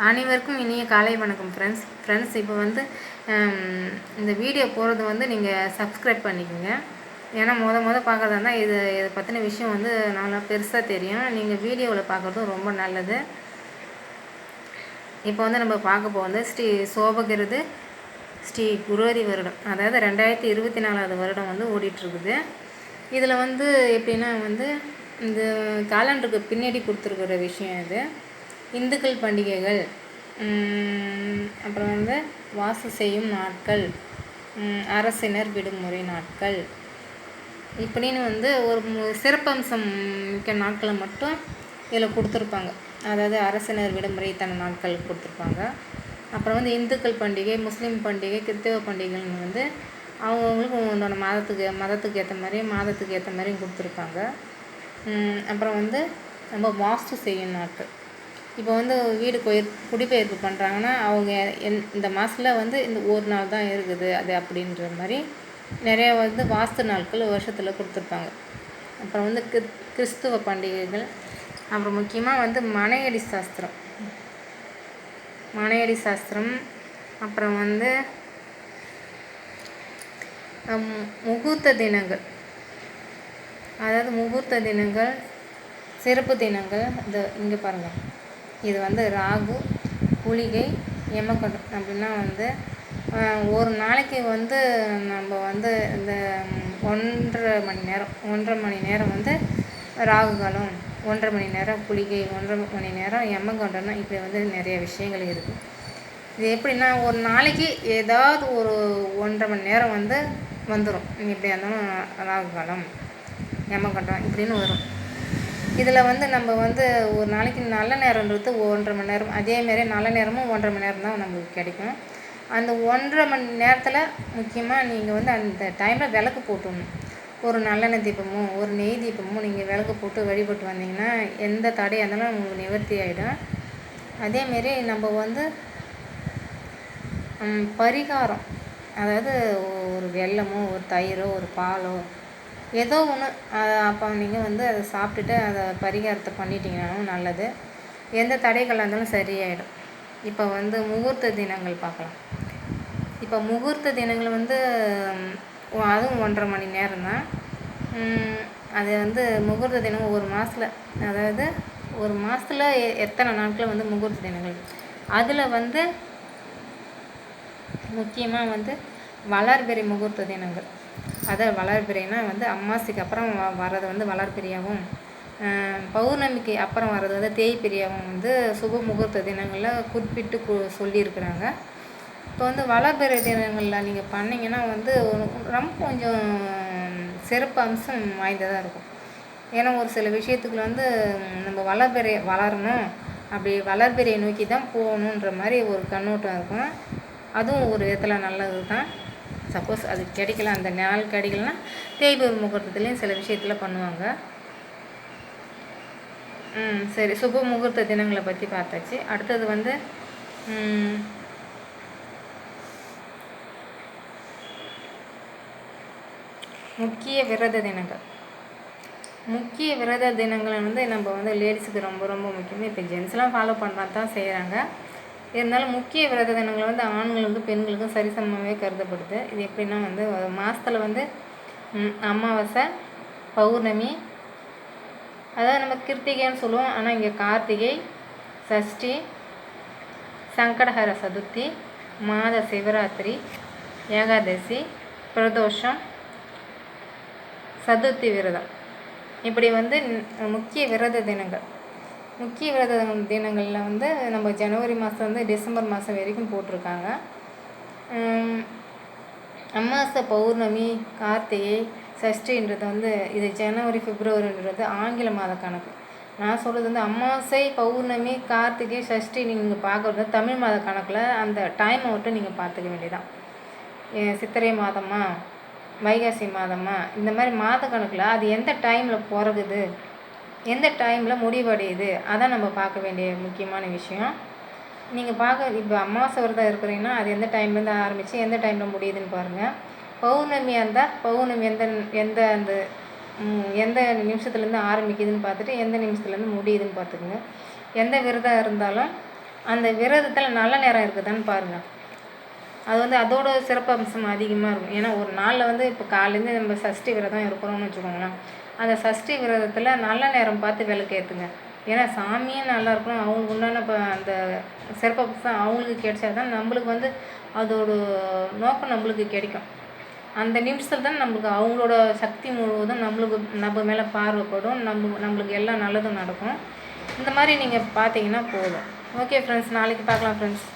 அனைவருக்கும் இனிய காலை வணக்கம் ஃப்ரெண்ட்ஸ் இப்போ வந்து இந்த வீடியோ போகிறது வந்து நீங்கள் சப்ஸ்கிரைப் பண்ணிக்கோங்க. ஏன்னா பார்க்குறதா இருந்தால் இதை பற்றின விஷயம் வந்து நல்லா பெருசாக தெரியும். நீங்கள் வீடியோவில் பார்க்குறதும் ரொம்ப நல்லது. இப்போ வந்து நம்ம பார்க்க போகிறது ஸ்ரீ சோபகிருது ஸ்ரீ குரோரி வருடம், அதாவது 2024 வருடம் வந்து ஓடிட்டுருக்குது. இதில் வந்து எப்படின்னா வந்து இந்த காலண்டருக்கு பின்னாடி கொடுத்துருக்குற விஷயம் இது. இந்துக்கள் பண்டிகைகள், அப்புறம் வந்து வாசு செய்யும் நாட்கள், அரசினர் விடுமுறை நாட்கள், இப்படின்னு வந்து ஒரு சிறப்பம்சம் மிக்க நாட்களை மட்டும் இதில் கொடுத்துருப்பாங்க. அதாவது அரசினர் விடுமுறை இத்தனை நாட்கள் கொடுத்துருப்பாங்க. அப்புறம் வந்து இந்துக்கள் பண்டிகை, முஸ்லீம் பண்டிகை, கிறிஸ்தவ பண்டிகைன்னு வந்து அவங்கவுங்களுக்கு உன்னோட மதத்துக்கு ஏற்ற மாதிரியும் கொடுத்துருப்பாங்க. அப்புறம் வந்து நம்ம வாஸ்து செய்யும் நாட்கள். இப்போ வந்து வீடு குடிபெயர்ப்பு பண்ணுறாங்கன்னா அவங்க இந்த மாதத்தில் வந்து இந்த ஒரு நாள் தான் இருக்குது அது அப்படின்ற மாதிரி நிறையா வந்து வாஸ்து நாட்கள் வருஷத்தில் கொடுத்துருப்பாங்க. அப்புறம் வந்து கிறிஸ்துவ பண்டிகைகள், அப்புறம் முக்கியமாக வந்து மனையடி சாஸ்திரம், அப்புறம் வந்து முகூர்த்த தினங்கள், அதாவது முகூர்த்த தினங்கள், சிறப்பு தினங்கள். இங்கே பாருங்கள், இது வந்து ராகு, குளிகை, யமகண்டம் அப்படின்னா வந்து ஒரு நாளைக்கு வந்து நம்ம வந்து இந்த 1.5 மணி நேரம் வந்து ராகு காலம், 1.5 மணி நேரம் குளிகை, 1.5 மணி நேரம் யமகண்டம்னா இப்படி வந்து நிறைய விஷயங்கள் இருக்குது. இது எப்படின்னா ஒரு நாளைக்கு ஏதாவது ஒரு 1.5 மணி நேரம் வந்து வந்துடும். எப்படியா இருந்தாலும் ராகு காலம், யமகண்டம் இப்படின்னு வரும். இதில் வந்து நம்ம வந்து ஒரு நாளைக்கு நல்ல நேரன்றது 1.5 மணி நேரம், அதேமாரி நல்ல நேரமும் 1.5 மணி நேரம் தான் நம்மளுக்கு கிடைக்கும். அந்த 1.5 மணி நேரத்தில் முக்கியமாக நீங்கள் வந்து அந்த டைமில் விளக்கு போட்டுடணும். ஒரு நல்லெண்ணெய் தீபமோ ஒரு நெய் தீபமோ நீங்கள் விளக்கு போட்டு வழிபட்டு வந்தீங்கன்னா எந்த தடையாக இருந்தாலும் உங்களுக்கு நிவர்த்தி ஆகிடும். அதேமாரி நம்ம வந்து பரிகாரம், அதாவது ஒரு வெல்லமோ ஒரு தயிரோ ஒரு பாலோ ஏதோ ஒன்று, அப்போ நீங்கள் வந்து அதை சாப்பிட்டுட்டு அதை பரிகாரத்தை பண்ணிட்டீங்கன்னாலும் நல்லது. எந்த தடைகளாக இருந்தாலும் சரியாயிடும். இப்போ வந்து முகூர்த்த தினங்கள் பார்க்கலாம். இப்போ முகூர்த்த தினங்கள் வந்து அதுவும் 1.5 மணி நேரம் தான். அது வந்து முகூர்த்த தினம் ஒரு மாதத்தில், அதாவது ஒரு மாதத்தில் எத்தனை நாட்கள் வந்து முகூர்த்த தினங்கள். அதில் வந்து முக்கியமாக வந்து வளர்பிறை முகூர்த்த தினங்கள், அதாவது வளர்பிறைனா வந்து அமாவாசைக்கு அப்புறம் வர்றது வந்து வளர்பிறையாகவும், பௌர்ணமிக்கு அப்புறம் வர்றது வந்து தேய்பிறையாகவும் வந்து சுப முகூர்த்த தினங்களில் குறிப்பிட்டு சொல்லியிருக்கிறாங்க. இப்போ வந்து வளர்பிறை தினங்களில் நீங்கள் பண்ணிங்கன்னா வந்து ரொம்ப கொஞ்சம் சிறப்பு அம்சம் வாய்ந்ததாக இருக்கும். ஏன்னா ஒரு சில விஷயத்துக்குள்ள வந்து நம்ம வளர்பிறை வளரணும், அப்படி வளர்பிறையை நோக்கி தான் போகணுன்ற மாதிரி ஒரு கண்ணோட்டம் இருக்கும். அதுவும் ஒரு விதத்தில் நல்லது தான். சப்போஸ் அது கிடைக்கல, அந்த நாள் கிடைக்கலன்னா தேய்பிறை முகூர்த்தத்துலேயும் சில விஷயத்தில் பண்ணுவாங்க. சரி, சுப முகூர்த்த தினங்களை பற்றி பார்த்தாச்சு. அடுத்தது வந்து முக்கிய விரத தினங்கள் வந்து நம்ம வந்து லேடிஸுக்கு ரொம்ப ரொம்ப முக்கியமாக. இப்போ ஜென்ஸ்லாம் ஃபாலோ பண்ணுறது தான் செய்கிறாங்க. இருந்தாலும் முக்கிய விரத தினங்கள் வந்து ஆண்களுக்கும் பெண்களுக்கும் சரிசமமாகவே கருதப்படுது. இது எப்படின்னா வந்து மாதத்தில் வந்து அமாவாசை, பௌர்ணமி, அதாவது நம்ம கிருத்திகைன்னு சொல்லுவோம், ஆனால் இங்கே கார்த்திகை, சஷ்டி, சங்கடஹர சதுர்த்தி, மாத சிவராத்திரி, ஏகாதசி, பிரதோஷம், சதுர்த்தி விரதம், இப்படி வந்து முக்கிய விரத தினங்களில் வந்து நம்ம ஜனவரி மாதம் வந்து டிசம்பர் மாதம் வரைக்கும் போட்டிருக்காங்க. அமாவாசை, பௌர்ணமி, கார்த்திகை, சஷ்டின்றது வந்து இது ஜனவரி பிப்ரவரின்றது ஆங்கில மாத கணக்கு. நான் சொல்கிறது வந்து அமாவாசை, பௌர்ணமி, கார்த்திகை, சஷ்டி நீங்கள் பார்க்குறது தமிழ் மாத கணக்கில் அந்த டைமை மட்டும் நீங்கள் பார்த்துக்க வேண்டியதான். சித்திரை மாதமா, வைகாசி மாதமா, இந்த மாதிரி மாத கணக்கில் அது எந்த டைமில் பிறகுது, எந்த டைமில் முடிவடையுது, அதான் நம்ம பார்க்க வேண்டிய முக்கியமான விஷயம். நீங்கள் இப்போ அமாவாசை விரதம் இருக்கிறீங்கன்னா அது எந்த டைம்லேருந்து ஆரம்பித்து எந்த டைமில் முடியுதுன்னு பாருங்கள். பௌர்ணமியாக இருந்தால் பௌர்ணமி எந்த நிமிஷத்துலேருந்து ஆரம்பிக்குதுன்னு பார்த்துட்டு எந்த நிமிஷத்துலேருந்து முடியுதுன்னு பார்த்துக்குங்க. எந்த விரதம் இருந்தாலும் அந்த விரதத்தில் நல்ல நேரம் இருக்குதான்னு பாருங்கள். அது வந்து அதோட சிறப்பம்சம் அதிகமாக இருக்கும். ஏன்னா ஒரு நாளில் வந்து இப்போ காலையிலேருந்து நம்ம சஷ்டி விரதம் இருக்கிறோம்னு வச்சுக்கோங்களேன். அந்த சஷ்டி விரதத்தில் நல்ல நேரம் பார்த்து விளக்கேற்றுங்க. ஏன்னா சாமியும் நல்லா இருக்கணும், அவங்களுக்கு உண்டான இப்போ அந்த சிறப்பம்சம் அவங்களுக்கு கிடைச்சா தான் நம்மளுக்கு வந்து அதோட நோக்கம் நம்மளுக்கு கிடைக்கும். அந்த நிமிஷத்தில் தான் நம்மளுக்கு அவங்களோட சக்தி முழுவதும் நம்ம மேலே பார்வைப்படும், நம்மளுக்கு எல்லாம் நல்லதும் நடக்கும். இந்த மாதிரி நீங்கள் பார்த்தீங்கன்னா போதும். ஓகே ஃப்ரெண்ட்ஸ், நாளைக்கு பார்க்கலாம் ஃப்ரெண்ட்ஸ்.